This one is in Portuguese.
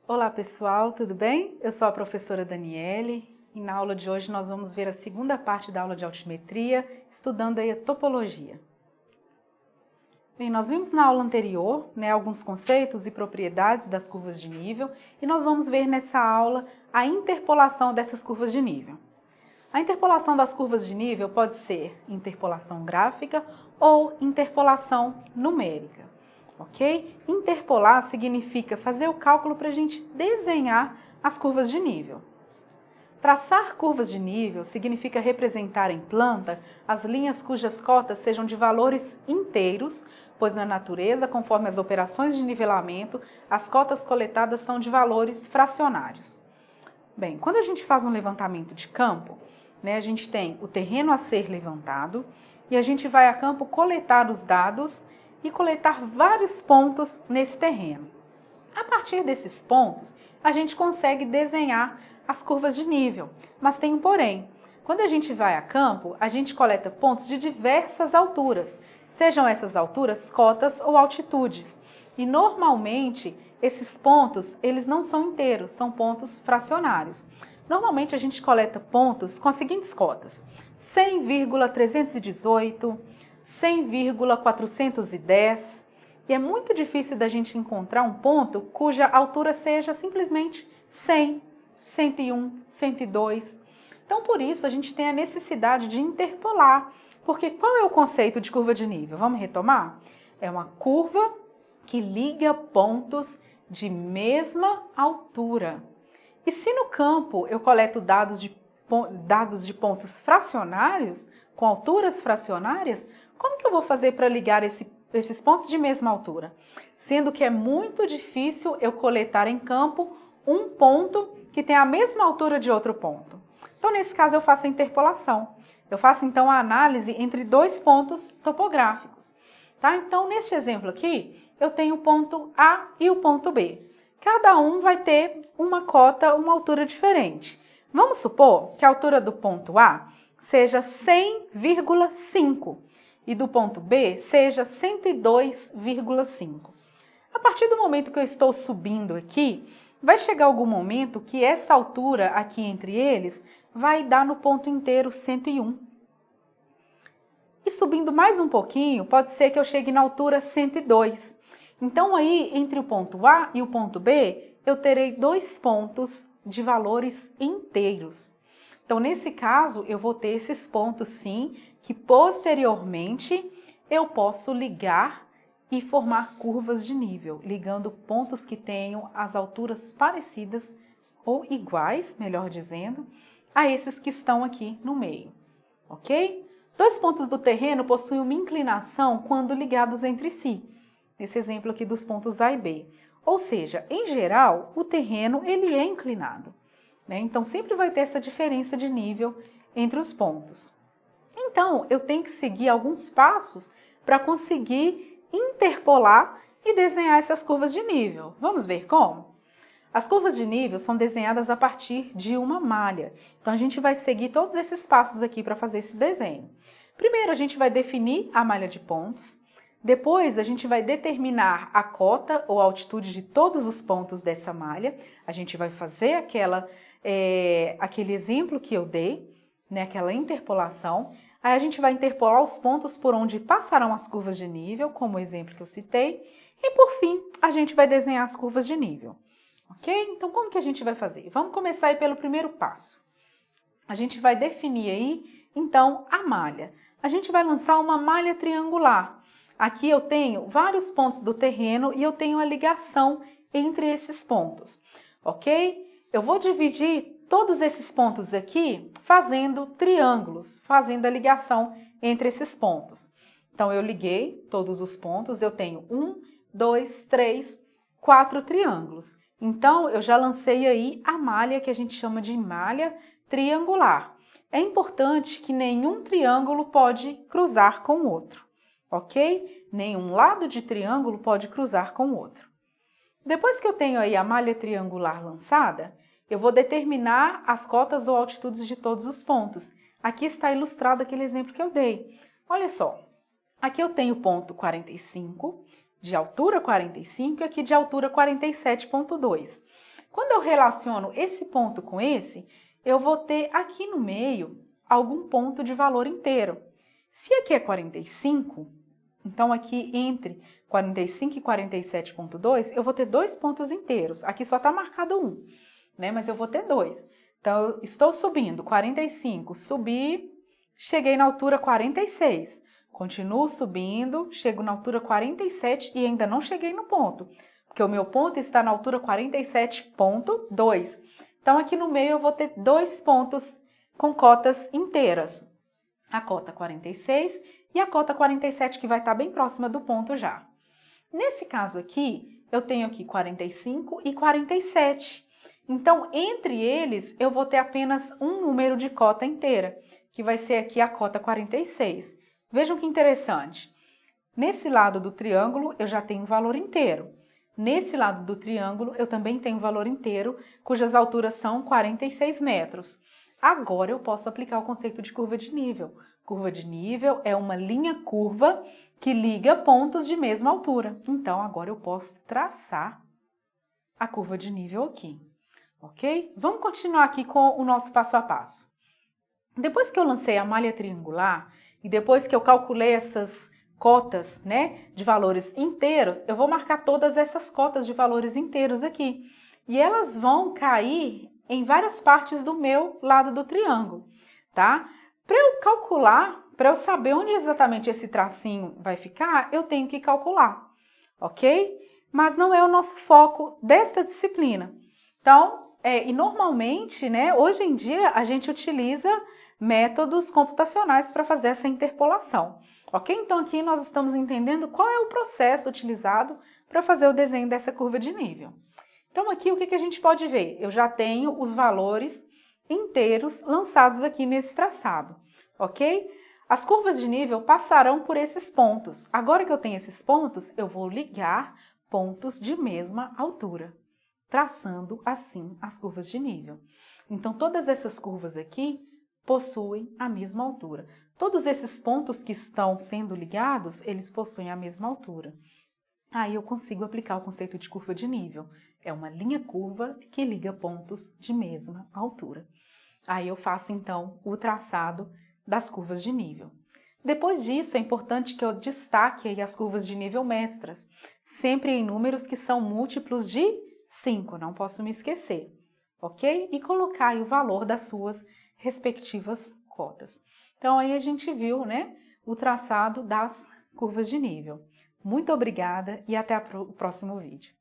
Olá pessoal, tudo bem? Eu sou a professora Daniele e na aula de hoje nós vamos ver a segunda parte da aula de altimetria, estudando aí a topologia. Bem, nós vimos na aula anterior, alguns conceitos e propriedades das curvas de nível e nós vamos ver nessa aula a interpolação dessas curvas de nível. A interpolação das curvas de nível pode ser interpolação gráfica ou interpolação numérica. Ok? Interpolar significa fazer o cálculo para a gente desenhar as curvas de nível. Traçar curvas de nível significa representar em planta as linhas cujas cotas sejam de valores inteiros, pois na natureza, conforme as operações de nivelamento, as cotas coletadas são de valores fracionários. Bem, quando a gente faz um levantamento de campo, a gente tem o terreno a ser levantado e a gente vai a campo coletar os dados e coletar vários pontos nesse terreno. A partir desses pontos, a gente consegue desenhar as curvas de nível, mas tem um porém. Quando a gente vai a campo, a gente coleta pontos de diversas alturas, sejam essas alturas cotas ou altitudes. E normalmente, esses pontos, eles não são inteiros, são pontos fracionários. Normalmente, a gente coleta pontos com as seguintes cotas: 100,318, 100,410, e é muito difícil da gente encontrar um ponto cuja altura seja simplesmente 100, 101, 102. Então, por isso, a gente tem a necessidade de interpolar, porque qual é o conceito de curva de nível? Vamos retomar? É uma curva que liga pontos de mesma altura. E se no campo eu coleto dados de pontos fracionários, com alturas fracionárias, como que eu vou fazer para ligar esses pontos de mesma altura? Sendo que é muito difícil eu coletar em campo um ponto que tem a mesma altura de outro ponto. Então, nesse caso, eu faço a interpolação. Eu faço, então, a análise entre dois pontos topográficos. Tá? Então, neste exemplo aqui, eu tenho o ponto A e o ponto B. Cada um vai ter uma cota, uma altura diferente. Vamos supor que a altura do ponto A seja 100,5 e do ponto B seja 102,5. A partir do momento que eu estou subindo aqui, vai chegar algum momento que essa altura aqui entre eles vai dar no ponto inteiro 101. E subindo mais um pouquinho, pode ser que eu chegue na altura 102. Então aí, entre o ponto A e o ponto B, eu terei dois pontos de valores inteiros. Então, nesse caso, eu vou ter esses pontos, sim, que posteriormente eu posso ligar e formar curvas de nível, ligando pontos que tenham as alturas parecidas ou iguais, melhor dizendo, a esses que estão aqui no meio, ok? Dois pontos do terreno possuem uma inclinação quando ligados entre si, nesse exemplo aqui dos pontos A e B. Ou seja, em geral, o terreno ele é inclinado. Então, sempre vai ter essa diferença de nível entre os pontos. Então, eu tenho que seguir alguns passos para conseguir interpolar e desenhar essas curvas de nível. Vamos ver como? As curvas de nível são desenhadas a partir de uma malha. Então, a gente vai seguir todos esses passos aqui para fazer esse desenho. Primeiro, a gente vai definir a malha de pontos. Depois, a gente vai determinar a cota ou altitude de todos os pontos dessa malha. A gente vai fazer aquele exemplo que eu dei, aquela interpolação. Aí a gente vai interpolar os pontos por onde passarão as curvas de nível, como o exemplo que eu citei. E por fim, a gente vai desenhar as curvas de nível. Ok? Então, como que a gente vai fazer? Vamos começar aí pelo primeiro passo. A gente vai definir aí, então, a malha. A gente vai lançar uma malha triangular. Aqui eu tenho vários pontos do terreno e eu tenho a ligação entre esses pontos, ok? Eu vou dividir todos esses pontos aqui fazendo triângulos, fazendo a ligação entre esses pontos. Então, eu liguei todos os pontos, eu tenho 1, 2, 3, 4 triângulos. Então, eu já lancei aí a malha que a gente chama de malha triangular. É importante que nenhum triângulo pode cruzar com o outro, ok? Nenhum lado de triângulo pode cruzar com o outro. Depois que eu tenho aí a malha triangular lançada, eu vou determinar as cotas ou altitudes de todos os pontos. Aqui está ilustrado aquele exemplo que eu dei. Olha só, aqui eu tenho o ponto 45, de altura 45 e aqui de altura 47,2. Quando eu relaciono esse ponto com esse, eu vou ter aqui no meio algum ponto de valor inteiro. Se aqui é 45, então aqui entre 45 e 47,2, eu vou ter 2 pontos inteiros. Aqui só está marcado 1, né? Mas eu vou ter 2. Então, eu estou subindo 45, subi, cheguei na altura 46. Continuo subindo, chego na altura 47 e ainda não cheguei no ponto, porque o meu ponto está na altura 47,2. Então, aqui no meio eu vou ter 2 pontos com cotas inteiras. A cota 46 e a cota 47, que vai estar bem próxima do ponto já. Nesse caso aqui, eu tenho aqui 45 e 47. Então, entre eles, eu vou ter apenas um número de cota inteira, que vai ser aqui a cota 46. Vejam que interessante. Nesse lado do triângulo, eu já tenho um valor inteiro. Nesse lado do triângulo, eu também tenho um valor inteiro, cujas alturas são 46 metros. Agora, eu posso aplicar o conceito de curva de nível. Curva de nível é uma linha curva que liga pontos de mesma altura. Então, agora eu posso traçar a curva de nível aqui, ok? Vamos continuar aqui com o nosso passo a passo. Depois que eu lancei a malha triangular e depois que eu calculei essas cotas, né, de valores inteiros, eu vou marcar todas essas cotas de valores inteiros aqui. E elas vão cair em várias partes do meu lado do triângulo, tá? Para eu calcular, para eu saber onde exatamente esse tracinho vai ficar, eu tenho que calcular, ok? Mas não é o nosso foco desta disciplina. Então, e normalmente, né, hoje em dia, a gente utiliza métodos computacionais para fazer essa interpolação, ok? Então, aqui nós estamos entendendo qual é o processo utilizado para fazer o desenho dessa curva de nível. Então, aqui o que a gente pode ver? Eu já tenho os valores inteiros lançados aqui nesse traçado, ok? As curvas de nível passarão por esses pontos. Agora que eu tenho esses pontos, eu vou ligar pontos de mesma altura, traçando assim as curvas de nível. Então, todas essas curvas aqui possuem a mesma altura. Todos esses pontos que estão sendo ligados, eles possuem a mesma altura. Aí eu consigo aplicar o conceito de curva de nível. É uma linha curva que liga pontos de mesma altura. Aí eu faço, então, o traçado das curvas de nível. Depois disso, é importante que eu destaque aí as curvas de nível mestras, sempre em números que são múltiplos de 5, não posso me esquecer, ok? E colocar aí o valor das suas respectivas cotas. Então, aí a gente viu, né, o traçado das curvas de nível. Muito obrigada e até o próximo vídeo.